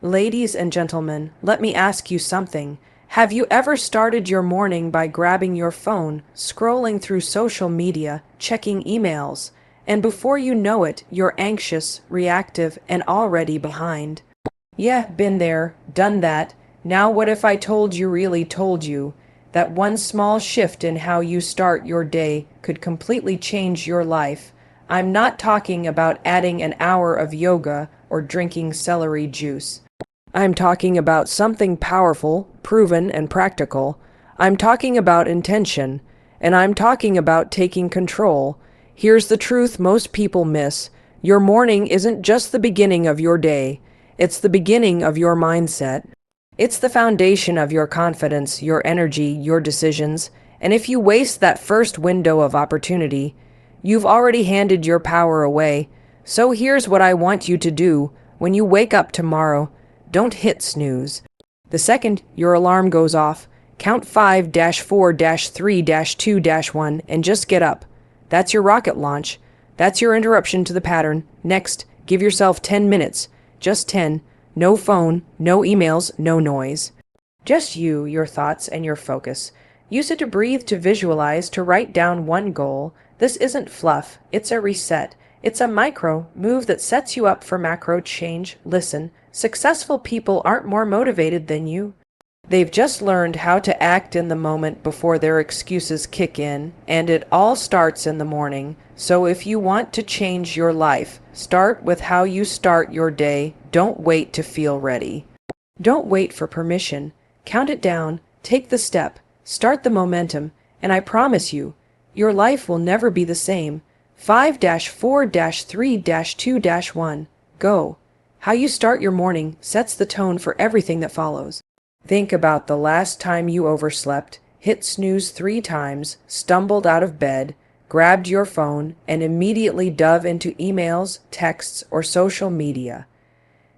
Ladies and gentlemen, let me ask you something. Have you ever started your morning by grabbing your phone, scrolling through social media, checking emails, and before you know it, you're anxious, reactive, and already behind? Yeah, been there, done that. Now what if I told you really told you that one small shift in how you start your day could completely change your life? I'm not talking about adding an hour of yoga or drinking celery juice. I'm talking about something powerful, proven, and practical. I'm talking about intention, and I'm talking about taking control. Here's the truth most people miss. Your morning isn't just the beginning of your day. It's the beginning of your mindset. It's the foundation of your confidence, your energy, your decisions. And if you waste that first window of opportunity, you've already handed your power away. So here's what I want you to do when you wake up tomorrow. Don't hit snooze. The second your alarm goes off, count 5-4-3-2-1 and just get up. That's your rocket launch. That's your interruption to the pattern. Next, give yourself 10 minutes. Just 10. No phone, no emails, no noise. Just you, your thoughts, and your focus. Use it to breathe, to visualize, to write down one goal. This isn't fluff. It's a reset. It's a micro move that sets you up for macro change. Listen. Successful people aren't more motivated than you. They've just learned how to act in the moment before their excuses kick in, and it all starts in the morning. So if you want to change your life, start with how you start your day. Don't wait to feel ready. Don't wait for permission. Count it down, take the step, start the momentum, and I promise you, your life will never be the same. 5-4-3-2-1. Go. How you start your morning sets the tone for everything that follows. Think about the last time you overslept, hit snooze 3 times, stumbled out of bed, grabbed your phone, and immediately dove into emails, texts, or social media.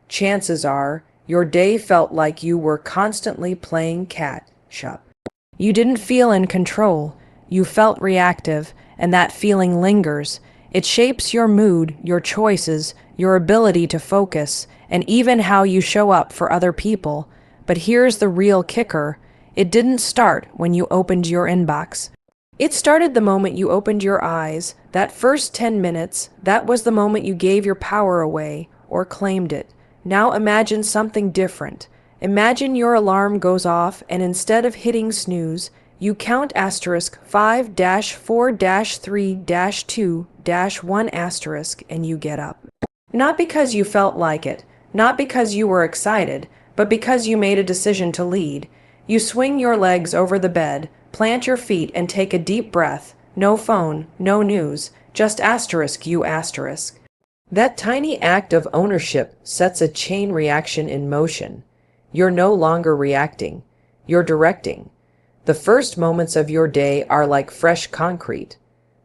Chances are, your day felt like you were constantly playing catch-up. You didn't feel in control. You felt reactive, and that feeling lingers. It shapes your mood, your choices, your ability to focus, and even how you show up for other people. But here's the real kicker. It didn't start when you opened your inbox. It started the moment you opened your eyes. That first 10 minutes, that was the moment you gave your power away or claimed it. Now imagine something different. Imagine your alarm goes off and instead of hitting snooze, you count *5-4-3-2-1 and you get up. Not because you felt like it, not because you were excited, but because you made a decision to lead. You swing your legs over the bed, plant your feet, and take a deep breath. No phone, no news, just you. That tiny act of ownership sets a chain reaction in motion. You're no longer reacting, you're directing. The first moments of your day are like fresh concrete.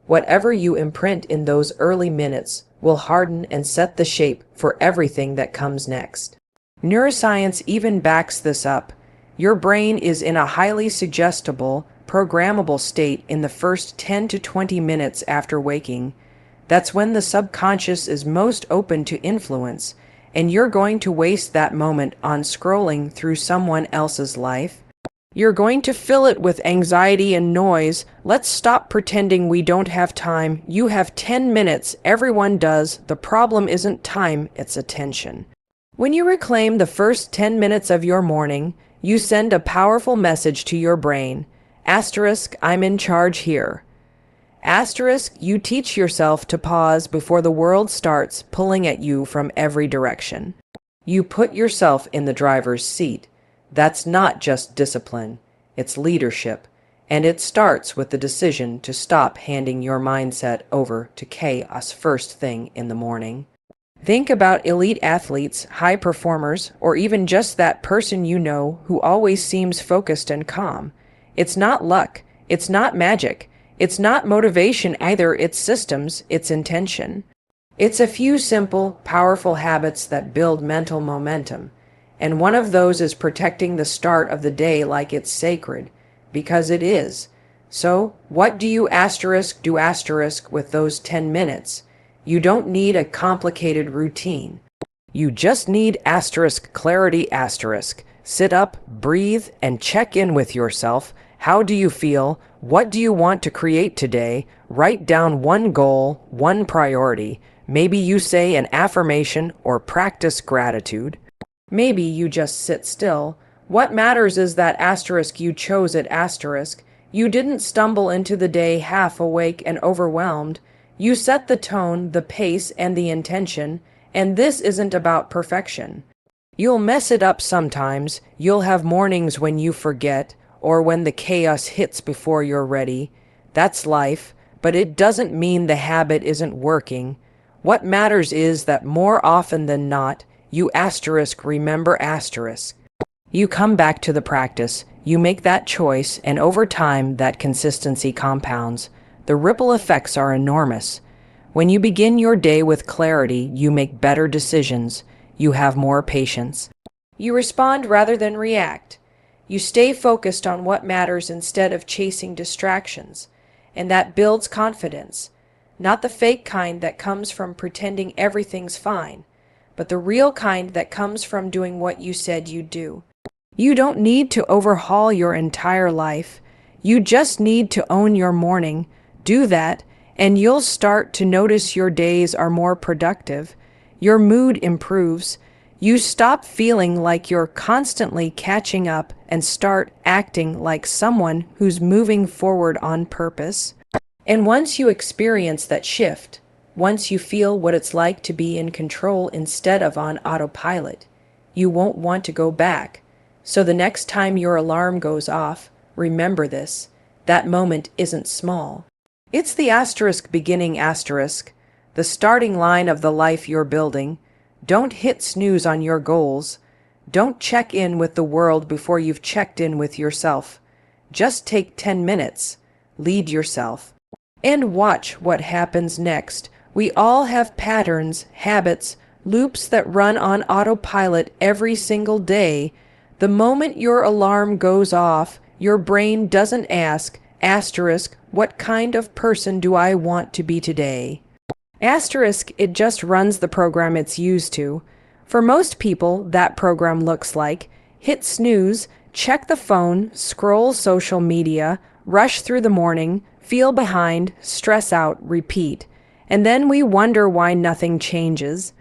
Whatever you imprint in those early minutes will harden and set the shape for everything that comes next. Neuroscience even backs this up. Your brain is in a highly suggestible, programmable state in the first 10 to 20 minutes after waking. That's when the subconscious is most open to influence, and you're going to waste that moment on scrolling through someone else's life. You're going to fill it with anxiety and noise. Let's stop pretending we don't have time. You have 10 minutes. Everyone does. The problem isn't time, it's attention. When you reclaim the first 10 minutes of your morning, you send a powerful message to your brain. I'm in charge here. You teach yourself to pause before the world starts pulling at you from every direction. You put yourself in the driver's seat. That's not just discipline, it's leadership, and it starts with the decision to stop handing your mindset over to chaos first thing in the morning. Think about elite athletes, high performers, or even just that person you know who always seems focused and calm. It's not luck, it's not magic, it's not motivation either, it's systems, it's intention. It's a few simple, powerful habits that build mental momentum. And one of those is protecting the start of the day like it's sacred, because it is. So, what do you do with those 10 minutes? You don't need a complicated routine. You just need asterisk clarity asterisk. Sit up, breathe, and check in with yourself. How do you feel? What do you want to create today? Write down one goal, one priority. Maybe you say an affirmation or practice gratitude. Maybe you just sit still. What matters is that asterisk you chose it asterisk. You didn't stumble into the day half awake and overwhelmed. You set the tone, the pace, and the intention, and this isn't about perfection. You'll mess it up sometimes. You'll have mornings when you forget, or when the chaos hits before you're ready. That's life, but it doesn't mean the habit isn't working. What matters is that more often than not, you asterisk remember asterisk. You come back to the practice, you make that choice, and over time that consistency compounds. The ripple effects are enormous. When you begin your day with clarity, you make better decisions. You have more patience. You respond rather than react. You stay focused on what matters instead of chasing distractions. And that builds confidence. Not the fake kind that comes from pretending everything's fine, but the real kind that comes from doing what you said you'd do. You don't need to overhaul your entire life. You just need to own your morning. Do that, and you'll start to notice your days are more productive. Your mood improves. You stop feeling like you're constantly catching up and start acting like someone who's moving forward on purpose. And once you experience that shift, once you feel what it's like to be in control instead of on autopilot, you won't want to go back. So the next time your alarm goes off, remember this. That moment isn't small. It's the asterisk beginning asterisk, the starting line of the life you're building. Don't hit snooze on your goals. Don't check in with the world before you've checked in with yourself. Just take 10 minutes. Lead yourself. And watch what happens next. We all have patterns, habits, loops that run on autopilot every single day. The moment your alarm goes off, your brain doesn't ask, asterisk, what kind of person do I want to be today? Asterisk, it just runs the program it's used to. For most people, that program looks like hit snooze, check the phone, scroll social media, rush through the morning, feel behind, stress out, repeat. And then we wonder why nothing changes.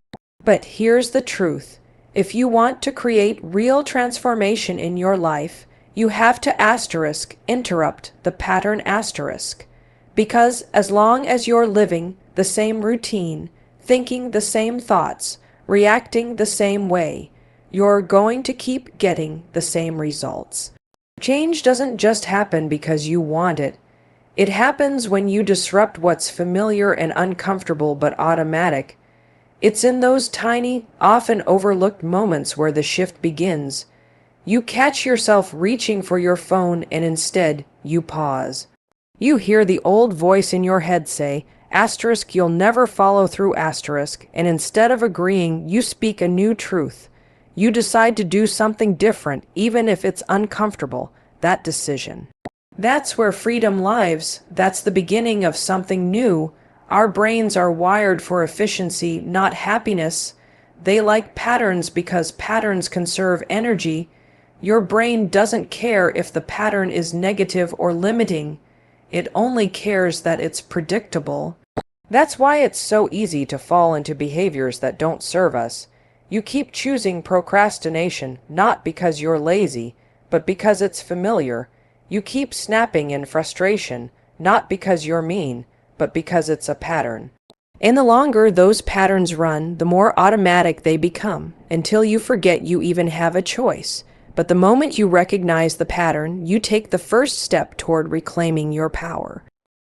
But here's the truth. If you want to create real transformation in your life, you have to asterisk interrupt the pattern asterisk. Because as long as you're living the same routine, thinking the same thoughts, reacting the same way, you're going to keep getting the same results. Change doesn't just happen because you want it. It happens when you disrupt what's familiar and uncomfortable but automatic. It's in those tiny, often overlooked moments where the shift begins. You catch yourself reaching for your phone and instead you pause. You hear the old voice in your head say, asterisk, you'll never follow through asterisk, and instead of agreeing, you speak a new truth. You decide to do something different, even if it's uncomfortable, that decision. That's where freedom lives. That's the beginning of something new. Our brains are wired for efficiency, not happiness. They like patterns because patterns conserve energy. Your brain doesn't care if the pattern is negative or limiting. It only cares that it's predictable. That's why it's so easy to fall into behaviors that don't serve us. You keep choosing procrastination, not because you're lazy, but because it's familiar. You keep snapping in frustration, not because you're mean, but because it's a pattern. And the longer those patterns run, the more automatic they become, until you forget you even have a choice. But the moment you recognize the pattern, you take the first step toward reclaiming your power.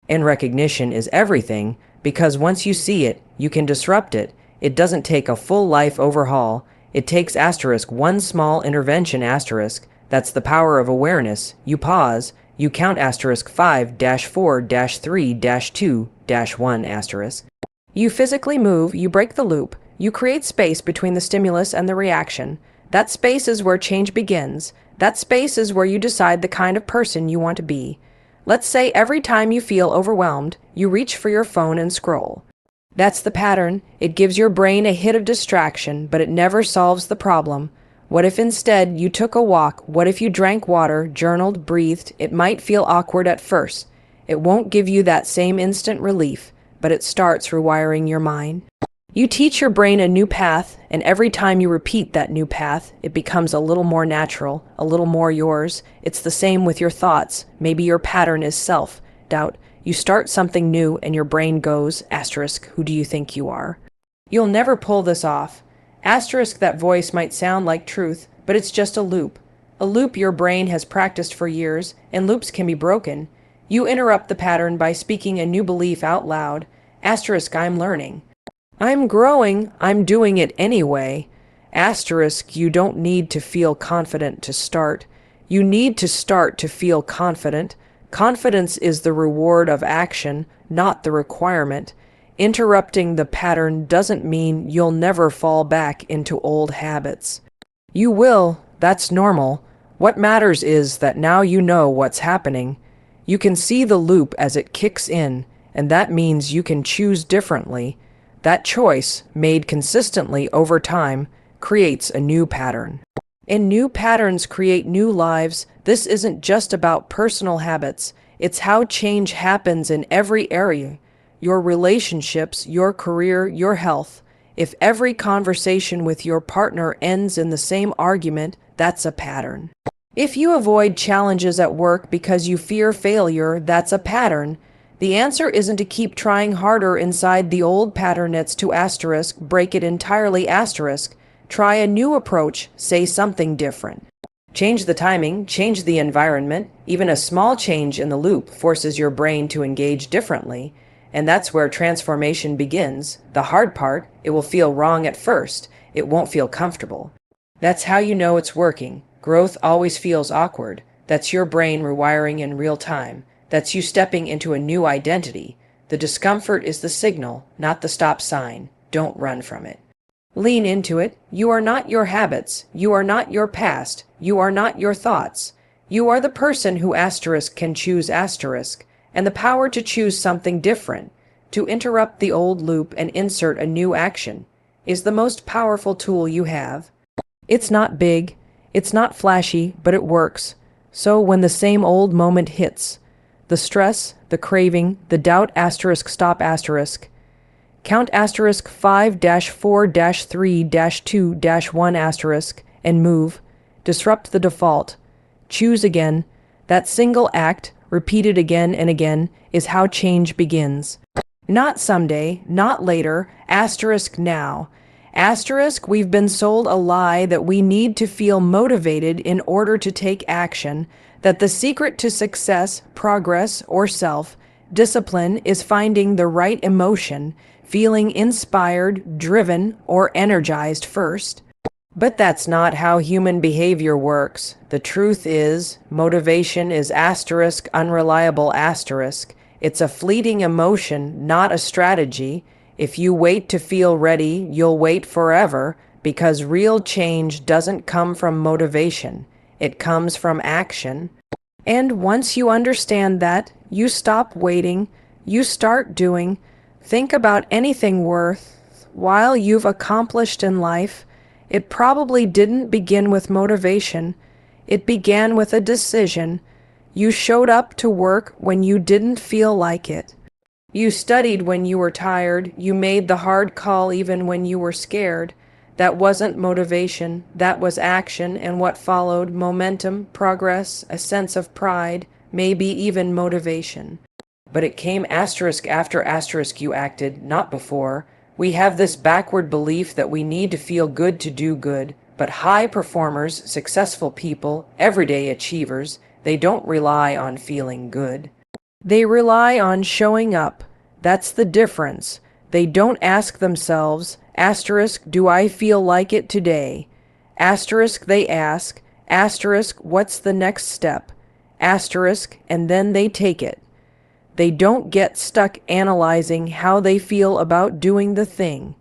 And recognition is everything, because once you see it, you can disrupt it. It doesn't take a full life overhaul. It takes asterisk one small intervention asterisk. That's the power of awareness. You pause. You count asterisk 5-4-3-2-1 asterisk. You physically move. You break the loop. You create space between the stimulus and the reaction. That space is where change begins. That space is where you decide the kind of person you want to be. Let's say every time you feel overwhelmed, you reach for your phone and scroll. That's the pattern. It gives your brain a hit of distraction, but it never solves the problem. What if instead you took a walk? What if you drank water, journaled, breathed? It might feel awkward at first. It won't give you that same instant relief, but it starts rewiring your mind. You teach your brain a new path, and every time you repeat that new path, it becomes a little more natural, a little more yours. It's the same with your thoughts. Maybe your pattern is self-doubt. You start something new and your brain goes, asterisk, who do you think you are? You'll never pull this off. Asterisk, that voice might sound like truth, but it's just a loop. A loop your brain has practiced for years, and loops can be broken. You interrupt the pattern by speaking a new belief out loud. Asterisk, I'm learning. I'm growing, I'm doing it anyway. Asterisk, you don't need to feel confident to start. You need to start to feel confident. Confidence is the reward of action, not the requirement. Interrupting the pattern doesn't mean you'll never fall back into old habits. You will, that's normal. What matters is that now you know what's happening. You can see the loop as it kicks in, and that means you can choose differently. That choice, made consistently over time, creates a new pattern. And new patterns create new lives. This isn't just about personal habits. It's how change happens in every area. Your relationships, your career, your health. If every conversation with your partner ends in the same argument, that's a pattern. If you avoid challenges at work because you fear failure, that's a pattern. The answer isn't to keep trying harder inside the old pattern. It's to asterisk, break it entirely, asterisk. Try a new approach, say something different. Change the timing, change the environment. Even a small change in the loop forces your brain to engage differently. And that's where transformation begins. The hard part, it will feel wrong at first. It won't feel comfortable. That's how you know it's working. Growth always feels awkward. That's your brain rewiring in real time. That's you stepping into a new identity. The discomfort is the signal, not the stop sign. Don't run from it. Lean into it. You are not your habits. You are not your past. You are not your thoughts. You are the person who asterisk can choose asterisk, and the power to choose something different, to interrupt the old loop and insert a new action, is the most powerful tool you have. It's not big, it's not flashy, but it works. So when the same old moment hits, the stress, the craving, the doubt, asterisk, stop, asterisk. Count asterisk 5-4-3-2-1 asterisk and move. Disrupt the default. Choose again. That single act, repeated again and again, is how change begins. Not someday, not later, asterisk now. Asterisk, we've been sold a lie that we need to feel motivated in order to take action, that the secret to success, progress, or self-discipline is finding the right emotion, feeling inspired, driven, or energized first. But that's not how human behavior works. The truth is, motivation is asterisk, unreliable asterisk. It's a fleeting emotion, not a strategy. If you wait to feel ready, you'll wait forever, because real change doesn't come from motivation. It comes from action. And once you understand that, you stop waiting, you start doing. Think about anything worthwhile you've accomplished in life. It probably didn't begin with motivation. It began with a decision. You showed up to work when you didn't feel like it. You studied when you were tired. You made the hard call even when you were scared. That wasn't motivation. That was action, and what followed, momentum, progress, a sense of pride, maybe even motivation. But it came asterisk after asterisk. You acted, not before. We have this backward belief that we need to feel good to do good, but high performers, successful people, everyday achievers, they don't rely on feeling good. They rely on showing up. That's the difference. They don't ask themselves, asterisk, do I feel like it today? Asterisk, they ask, asterisk, what's the next step? Asterisk, and then they take it. They don't get stuck analyzing how they feel about doing the thing.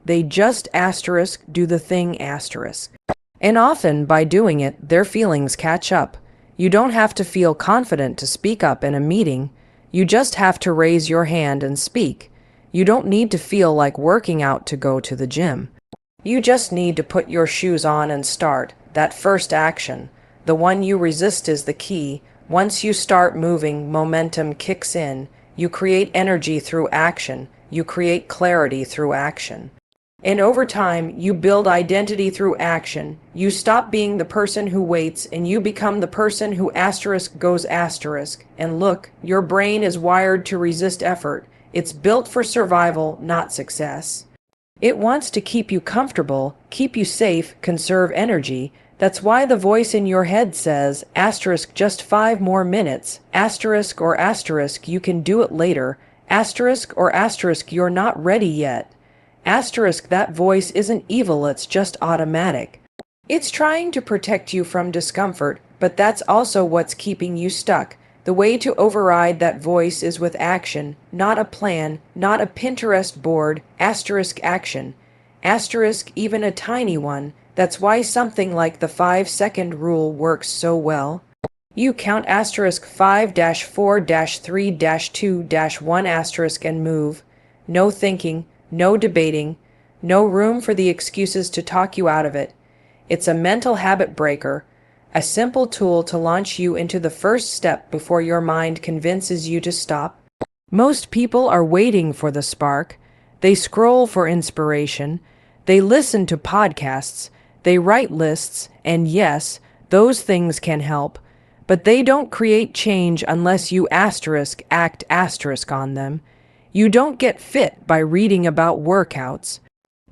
They just asterisk, do the thing, asterisk. And often, by doing it, their feelings catch up. You don't have to feel confident to speak up in a meeting. You just have to raise your hand and speak. You don't need to feel like working out to go to the gym. You just need to put your shoes on and start. That first action, the one you resist, is the key. Once you start moving, momentum kicks in. You create energy through action. You create clarity through action. And over time, you build identity through action. You stop being the person who waits and you become the person who goes asterisk. And look, your brain is wired to resist effort. It's built for survival, not success. It wants to keep you comfortable, keep you safe, conserve energy. That's why the voice in your head says, asterisk, just 5 more minutes, asterisk or asterisk, you can do it later, asterisk or asterisk, you're not ready yet. Asterisk, that voice isn't evil, it's just automatic. It's trying to protect you from discomfort, but that's also what's keeping you stuck. The way to override that voice is with action, not a plan, not a Pinterest board, asterisk action. Asterisk, even a tiny one. That's why something like the 5-second rule works so well. You count asterisk 5-4-3-2-1 asterisk and move. No thinking, no debating, no room for the excuses to talk you out of it. It's a mental habit breaker, a simple tool to launch you into the first step before your mind convinces you to stop. Most people are waiting for the spark. They scroll for inspiration. They listen to podcasts. They write lists, and yes, those things can help, but they don't create change unless you asterisk act asterisk on them. You don't get fit by reading about workouts.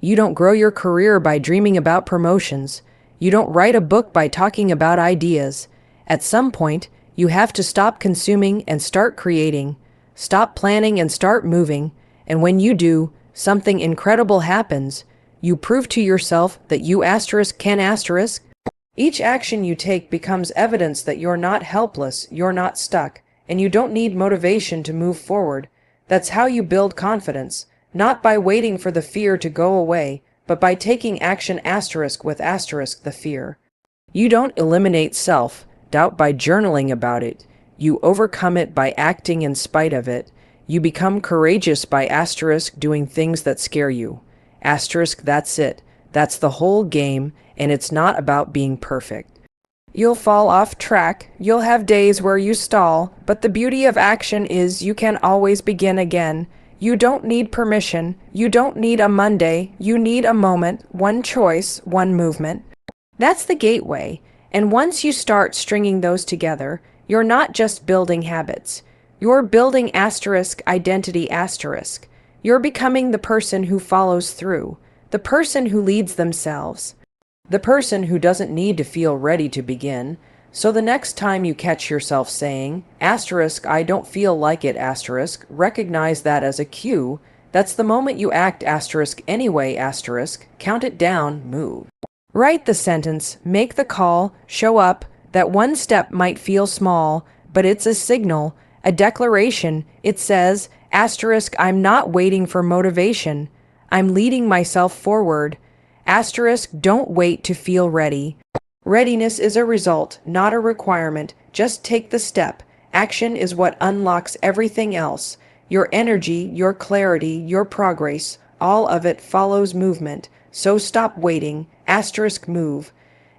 You don't grow your career by dreaming about promotions. You don't write a book by talking about ideas. At some point, you have to stop consuming and start creating. Stop planning and start moving. And when you do, something incredible happens. You prove to yourself that you asterisk can asterisk. Each action you take becomes evidence that you're not helpless, you're not stuck, and you don't need motivation to move forward. That's how you build confidence, not by waiting for the fear to go away, but by taking action asterisk with asterisk the fear. You don't eliminate self-doubt by journaling about it. You overcome it by acting in spite of it. You become courageous by asterisk doing things that scare you. Asterisk, that's it. That's the whole game, and it's not about being perfect. You'll fall off track, you'll have days where you stall, but the beauty of action is you can always begin again. You don't need permission, you don't need a Monday, you need a moment, one choice, one movement. That's the gateway, and once you start stringing those together, you're not just building habits. You're building asterisk identity asterisk. You're becoming the person who follows through, the person who leads themselves. The person who doesn't need to feel ready to begin. So the next time you catch yourself saying, asterisk, I don't feel like it, asterisk, recognize that as a cue. That's the moment you act asterisk anyway, asterisk, count it down, move. Write the sentence, make the call, show up. That one step might feel small, but it's a signal, a declaration. It says, asterisk, I'm not waiting for motivation. I'm leading myself forward. Asterisk, don't wait to feel ready. Readiness is a result, not a requirement. Just take the step. Action is what unlocks everything else. Your energy, your clarity, your progress, all of it follows movement. So stop waiting. Asterisk, move.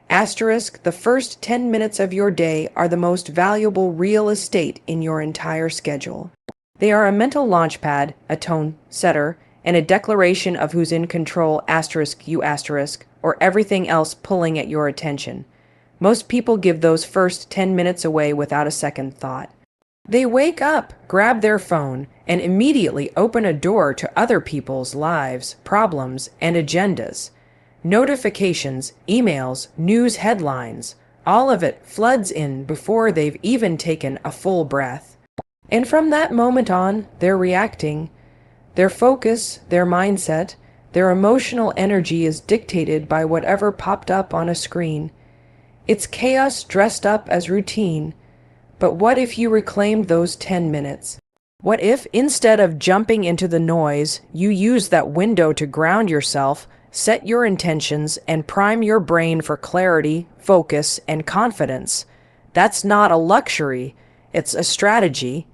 Asterisk, the first 10 minutes of your day are the most valuable real estate in your entire schedule. They are a mental launchpad, a tone setter, and a declaration of who's in control, asterisk, you asterisk, or everything else pulling at your attention. Most people give those first 10 minutes away without a second thought. They wake up, grab their phone, and immediately open a door to other people's lives, problems, and agendas. Notifications, emails, news headlines, all of it floods in before they've even taken a full breath. And from that moment on, they're reacting. Their focus, their mindset, their emotional energy is dictated by whatever popped up on a screen. It's chaos dressed up as routine. But what if you reclaimed those 10 minutes? What if, instead of jumping into the noise, you used that window to ground yourself, set your intentions, and prime your brain for clarity, focus, and confidence? That's not a luxury. It's a strategy.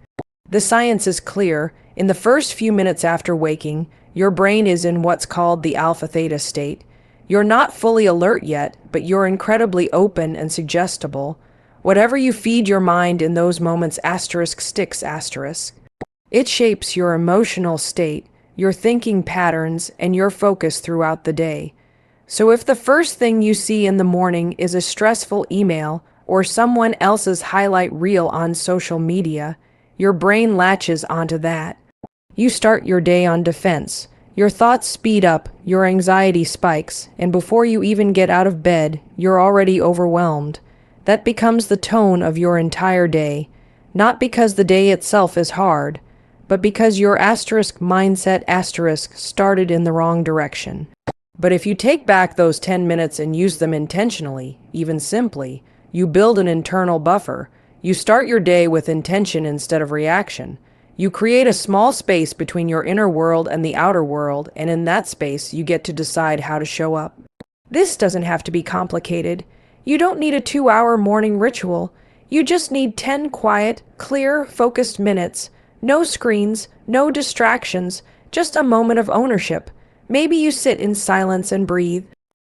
The science is clear. In the first few minutes after waking, your brain is in what's called the alpha theta state. You're not fully alert yet, but you're incredibly open and suggestible. Whatever you feed your mind in those moments sticks. It shapes your emotional state, your thinking patterns, and your focus throughout the day. So if the first thing you see in the morning is a stressful email or someone else's highlight reel on social media, your brain latches onto that. You start your day on defense. Your thoughts speed up, your anxiety spikes, and before you even get out of bed, you're already overwhelmed. That becomes the tone of your entire day, not because the day itself is hard, but because your mindset started in the wrong direction. But if you take back those 10 minutes and use them intentionally, even simply, you build an internal buffer. You start your day with intention instead of reaction. You create a small space between your inner world and the outer world, and in that space, you get to decide how to show up. This doesn't have to be complicated. You don't need a 2-hour morning ritual. You just need 10 quiet, clear, focused minutes. No screens, no distractions, just a moment of ownership. Maybe you sit in silence and breathe.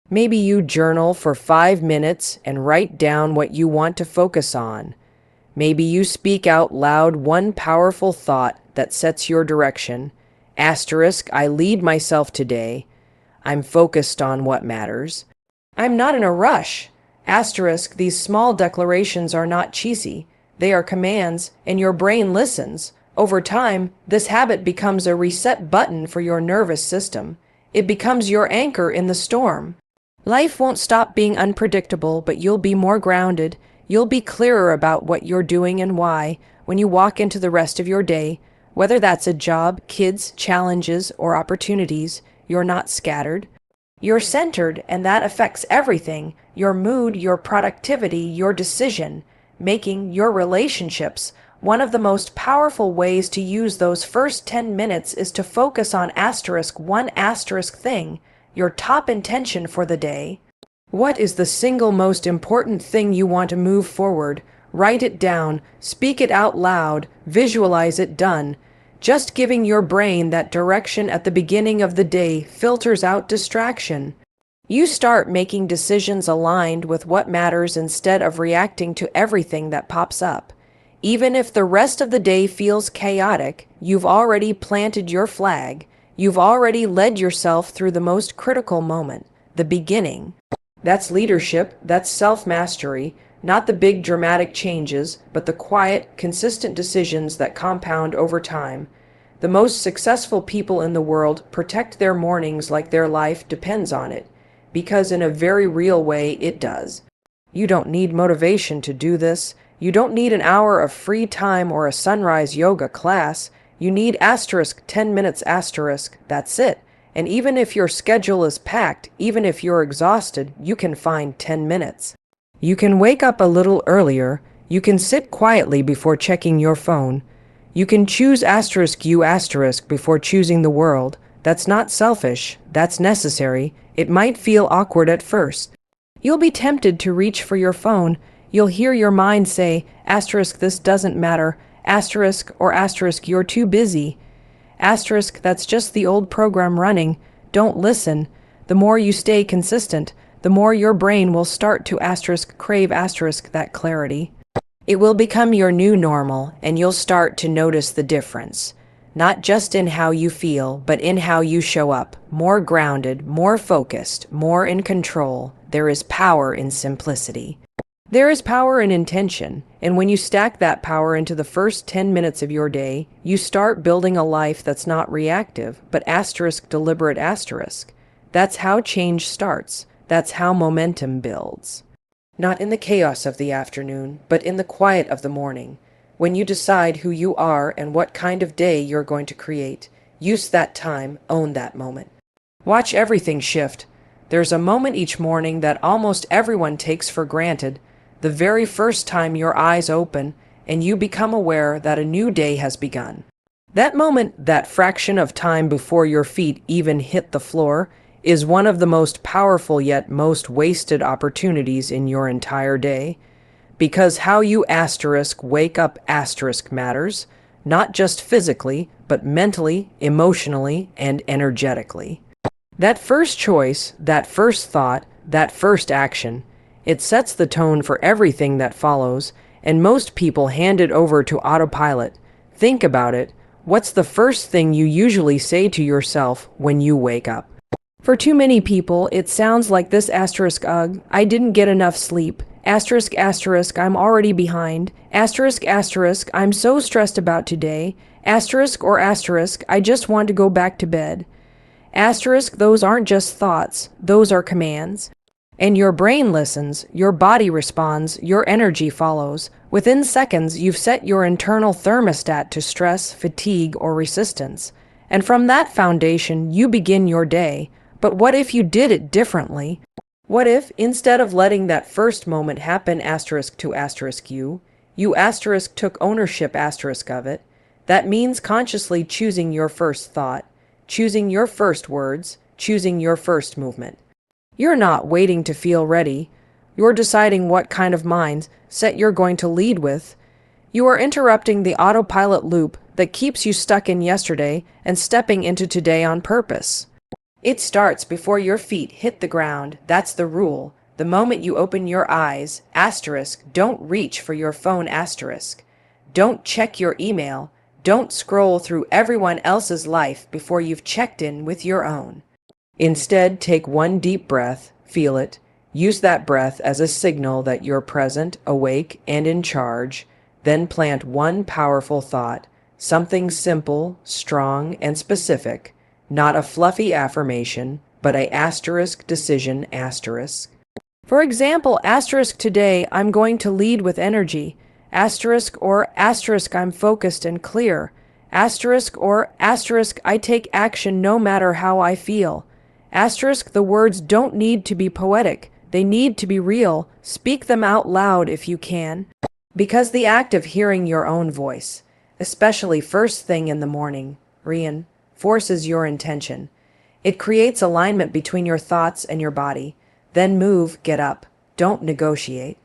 Maybe you journal for 5 minutes and write down what you want to focus on. Maybe you speak out loud one powerful thought that sets your direction. I lead myself today. I'm focused on what matters. I'm not in a rush. These small declarations are not cheesy. They are commands, and your brain listens. Over time, this habit becomes a reset button for your nervous system. It becomes your anchor in the storm. Life won't stop being unpredictable, but you'll be more grounded. You'll be clearer about what you're doing and why when you walk into the rest of your day. Whether that's a job, kids, challenges, or opportunities, you're not scattered. You're centered, and that affects everything: your mood, your productivity, your decision making, your relationships. One of the most powerful ways to use those first 10 minutes is to focus on one thing, your top intention for the day. What is the single most important thing you want to move forward? Write it down, speak it out loud, visualize it done. Just giving your brain that direction at the beginning of the day filters out distraction. You start making decisions aligned with what matters instead of reacting to everything that pops up. Even if the rest of the day feels chaotic, you've already planted your flag. You've already led yourself through the most critical moment, the beginning. That's leadership, that's self-mastery, not the big dramatic changes, but the quiet, consistent decisions that compound over time. The most successful people in the world protect their mornings like their life depends on it, because in a very real way it does. You don't need motivation to do this. You don't need an hour of free time or a sunrise yoga class. You need 10 minutes that's it. And even if your schedule is packed, even if you're exhausted, you can find 10 minutes. You can wake up a little earlier. You can sit quietly before checking your phone. You can choose before choosing the world. That's not selfish. That's necessary. It might feel awkward at first. You'll be tempted to reach for your phone. You'll hear your mind say, this doesn't matter, you're too busy. That's just the old program running. Don't listen. The more you stay consistent, the more your brain will start to crave that clarity. It will become your new normal, and you'll start to notice the difference. Not just in how you feel, but in how you show up. More grounded, more focused, more in control. There is power in simplicity. There is power in intention, and when you stack that power into the first 10 minutes of your day, you start building a life that's not reactive, but deliberate. That's how change starts. That's how momentum builds. Not in the chaos of the afternoon, but in the quiet of the morning. When you decide who you are and what kind of day you're going to create, use that time, own that moment. Watch everything shift. There's a moment each morning that almost everyone takes for granted. The very first time your eyes open and you become aware that a new day has begun. That moment, that fraction of time before your feet even hit the floor, is one of the most powerful yet most wasted opportunities in your entire day. Because how you wake up matters, not just physically, but mentally, emotionally, and energetically. That first choice, that first thought, that first action, it sets the tone for everything that follows, and most people hand it over to autopilot. Think about it. What's the first thing you usually say to yourself when you wake up? For too many people, it sounds like this asterisk ugh, I didn't get enough sleep. Asterisk asterisk, I'm already behind. Asterisk asterisk, I'm so stressed about today. Asterisk or asterisk, I just want to go back to bed. Asterisk, those aren't just thoughts, those are commands. And your brain listens, your body responds, your energy follows. Within seconds, you've set your internal thermostat to stress, fatigue, or resistance. And from that foundation, you begin your day. But what if you did it differently? What if, instead of letting that first moment happen asterisk to asterisk you asterisk took ownership asterisk of it? That means consciously choosing your first thought, choosing your first words, choosing your first movement. You're not waiting to feel ready. You're deciding what kind of mindset you're going to lead with. You are interrupting the autopilot loop that keeps you stuck in yesterday and stepping into today on purpose. It starts before your feet hit the ground. That's the rule. The moment you open your eyes, asterisk, don't reach for your phone asterisk. Don't check your email. Don't scroll through everyone else's life before you've checked in with your own. Instead, take one deep breath, feel it, use that breath as a signal that you're present, awake, and in charge, then plant one powerful thought, something simple, strong, and specific, not a fluffy affirmation, but a asterisk decision asterisk. For example, asterisk today, I'm going to lead with energy, asterisk or asterisk I'm focused and clear, asterisk or asterisk I take action no matter how I feel. Asterisk, the words don't need to be poetic. They need to be real. Speak them out loud if you can. Because the act of hearing your own voice, especially first thing in the morning, forces your intention. It creates alignment between your thoughts and your body. Then move, get up. Don't negotiate.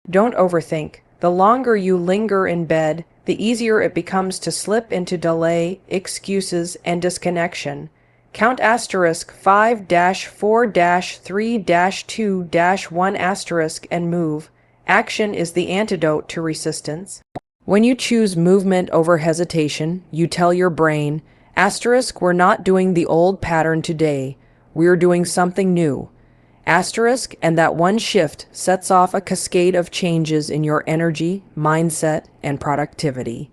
Don't overthink. The longer you linger in bed, the easier it becomes to slip into delay, excuses, and disconnection. Count asterisk 5-4-3-2-1 asterisk and move. Action is the antidote to resistance. When you choose movement over hesitation, you tell your brain, asterisk, we're not doing the old pattern today. We're doing something new. Asterisk, and that one shift sets off a cascade of changes in your energy, mindset, and productivity.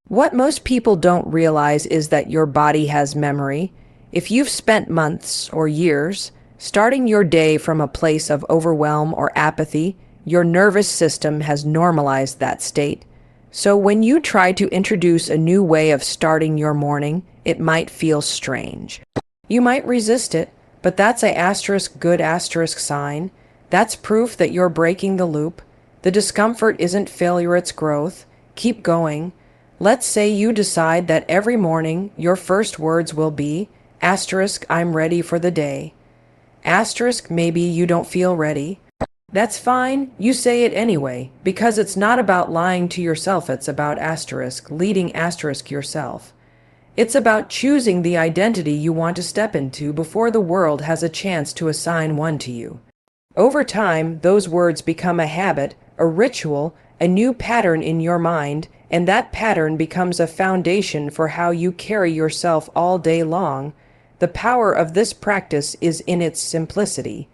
What most people don't realize is that your body has memory. If you've spent months or years starting your day from a place of overwhelm or apathy, your nervous system has normalized that state. So when you try to introduce a new way of starting your morning, it might feel strange. You might resist it, but that's a asterisk good asterisk sign. That's proof that you're breaking the loop. The discomfort isn't failure, it's growth. Keep going. Let's say you decide that every morning your first words will be, asterisk, I'm ready for the day. Asterisk, maybe you don't feel ready. That's fine, you say it anyway, because it's not about lying to yourself, it's about asterisk, leading asterisk yourself. It's about choosing the identity you want to step into before the world has a chance to assign one to you. Over time, those words become a habit, a ritual, a new pattern in your mind, and that pattern becomes a foundation for how you carry yourself all day long. The power of this practice is in its simplicity.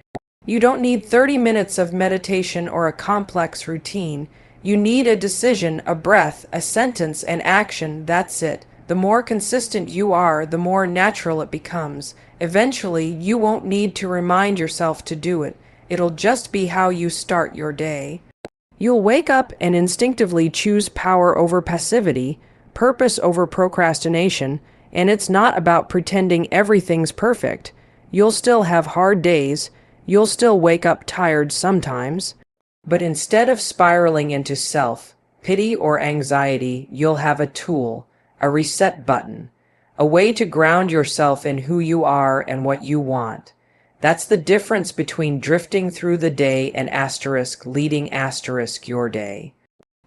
You don't need 30 minutes of meditation or a complex routine. You need a decision, a breath, a sentence, an action. That's it. The more consistent you are, the more natural it becomes. Eventually, you won't need to remind yourself to do it. It'll just be how you start your day. You'll wake up and instinctively choose power over passivity, purpose over procrastination, and it's not about pretending everything's perfect. You'll still have hard days. You'll still wake up tired sometimes. But instead of spiraling into self-pity or anxiety, you'll have a tool, a reset button, a way to ground yourself in who you are and what you want. That's the difference between drifting through the day and asterisk leading asterisk your day.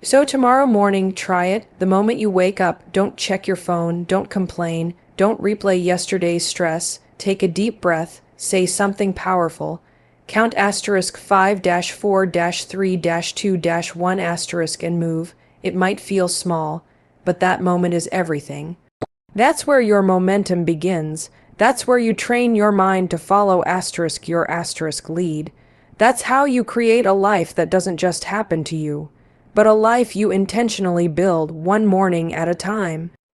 So tomorrow morning, try it. The moment you wake up, don't check your phone, don't complain, don't replay yesterday's stress. Take a deep breath, say something powerful. Count asterisk 5-4-3-2-1 asterisk and move. It might feel small, but that moment is everything. That's where your momentum begins. That's where you train your mind to follow asterisk your asterisk lead. That's how you create a life that doesn't just happen to you, but a life you intentionally build one morning at a time.